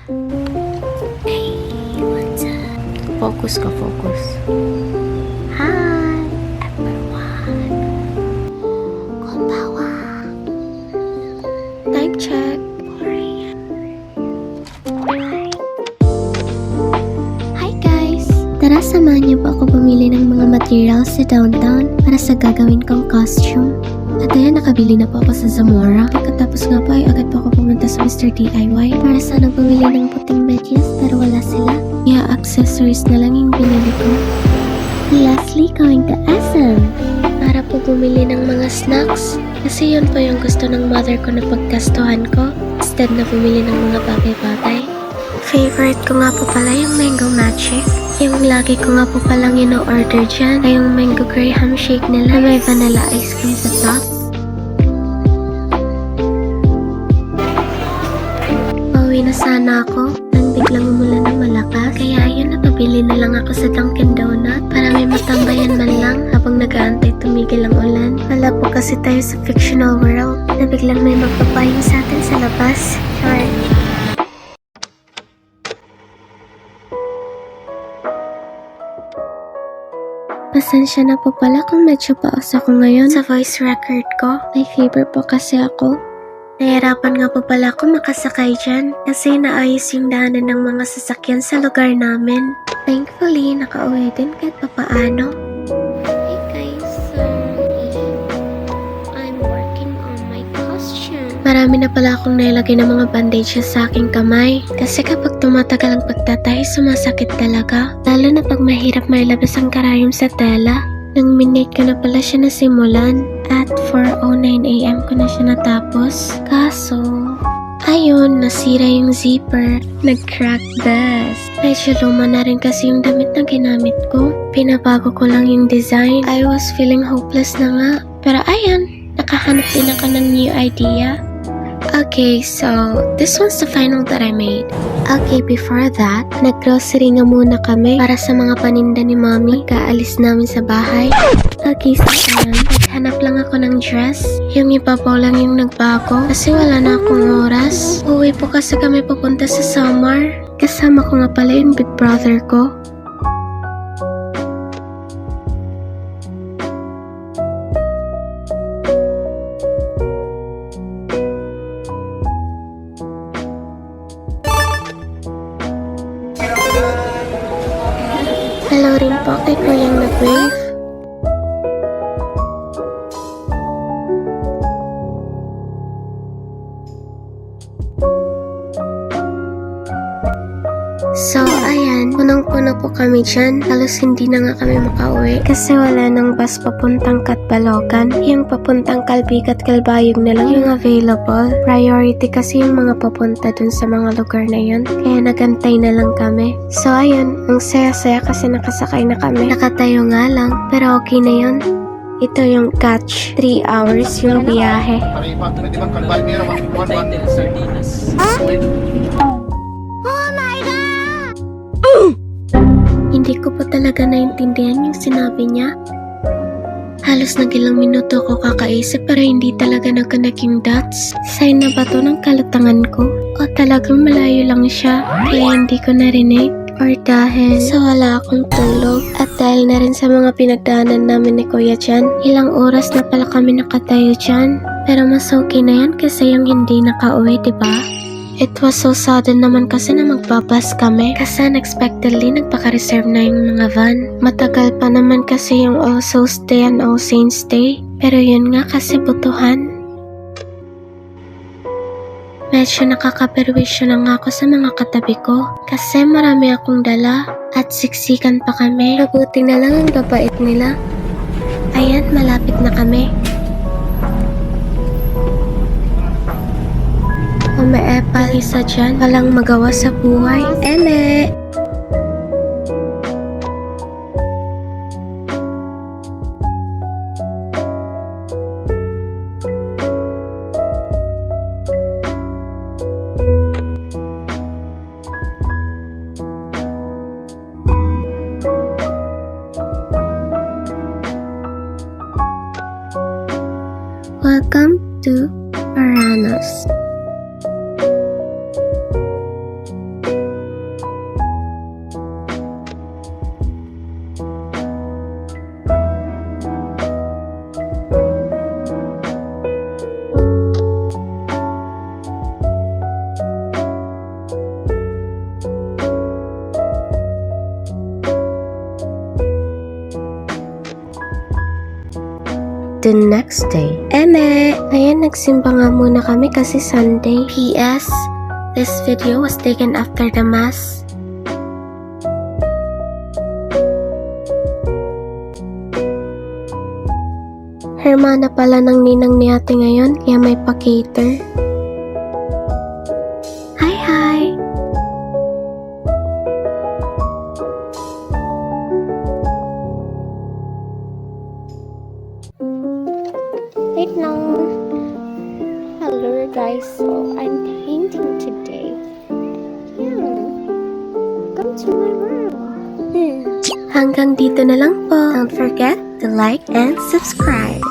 Hey, what's up? Focus ka, focus. Hi, everyone. Konbawa. Time check. Hi guys! Tara, samahan niyo po ako bumili ng mga materials sa downtown para sa gagawin kong costume. At ayan, nakabili na po ako sa Zamora. Pagkatapos nga po ay agad po ako pumunta sa Mr. DIY para sana bumili ng puting medyas pero wala sila. Kaya accessories na lang yung binili ko. Lastly, going to SM para po bumili ng mga snacks kasi yun po yung gusto ng mother ko na pagkastuhan ko instead na bumili ng mga bagay-bagay. Favorite ko nga po pala yung Mango Magic. Yung lagi ko nga po palang ino-order dyan ay yung Mango Graham Shake nila na may vanilla ice cream sa top. Pauwi na sana ako nang biglang umulan ng malakas. Kaya ayun, napabili na lang ako sa Dunkin Donut para may matambayan man lang habang nag-aantay tumigil ang ulan. Wala po kasi tayo sa fictional world na biglang may magpapayong sa atin sa labas. Char. Pasensya na po pala kung medyo paos ako ngayon sa voice record ko. May fever po kasi ako. Nahirapan nga po pala ako makasakay dyan kasi naayos yung daanan ng mga sasakyan sa lugar namin. Thankfully, nakauwi din kahit papaano. Hey guys, I'm working on my costume. Marami na pala akong nailagay ng mga bandages sa aking kamay. Kasi kapag tumatagal ang pagtatay, sumasakit talaga. Lalo na pag mahirap mailabas ang karayom sa tela. Nang minute ko na pala siya nasimulan. At 4:09 AM ko na siya natapos. Kaso, ayun, nasira yung zipper. Nag-crack this. Medyo luma na rin kasi yung damit na ginamit ko. Pinabago ko lang yung design. I was feeling hopeless na nga. Pero ayun, nakahanap din ako ng new idea. Okay, so this one's the final that I made. Okay, before that, nag-grocery nga muna kami para sa mga paninda ni Mommy. Kaalis namin sa bahay. Okay, so ayan, naghanap lang ako ng dress. Yung ibabaw lang yung nagbago kasi wala na akong oras. Uwi po kasi kami papunta sa summer. Kasama ko nga pala yung big brother ko. Hello rin po kay Kuyang nag-wave. So, ayan, punong-puno po kami dyan. Halos hindi na nga kami makauwi kasi wala nang bus papuntang Katbalogan. Yung papuntang Kalbig at Kalbayog na lang yung available. Priority kasi yung mga papunta dun sa mga lugar na yun. Kaya nagantay na lang kami. So, ayun, ang saya-saya kasi nakasakay na kami. Nakatayo nga lang, pero okay na yun. Ito yung catch. 3 hours yung biyahe. Title Sardinas. Hindi ko pa talaga naintindihan yung sinabi niya. Halos nag ilang minuto ako kakaisip pero hindi talaga nag-connect yung dots. Sign na ba to ng kalutangan ko? O talagang malayo lang siya kaya hindi ko narinig? Or dahil sa wala akong tulog at dahil na rin sa mga pinagdaanan namin ni Kuya dyan, ilang oras na pala kami nakatayo dyan. Pero mas okay na yan kasi yung hindi nakauwi, diba? It was so sudden naman kasi na magbabas kami kasi unexpectedly nagpaka-reserve na yung mga van. Matagal pa naman kasi yung All Souls Day and All Saints Day. Pero yun nga kasi butuhan. Medyo nakakaperwisyo na nga ako sa mga katabi ko kasi marami akong dala at siksikan pa kami. Mabuti na lang ang babait nila. Ayan, malapit na kami. Umeepal isa dyan, walang magawa sa buhay. Ele! Welcome to Paranos. The next day, Eme! Ayan, nagsimba nga muna kami kasi Sunday. P.S. This video was taken after the mass. Hermana pala ng ninang ni ate ngayon, kaya may pa-cater. Hi, hi! Wait lang. Hello guys, so I'm painting today. Come to my room. Hanggang dito na lang po. Don't forget to like and subscribe.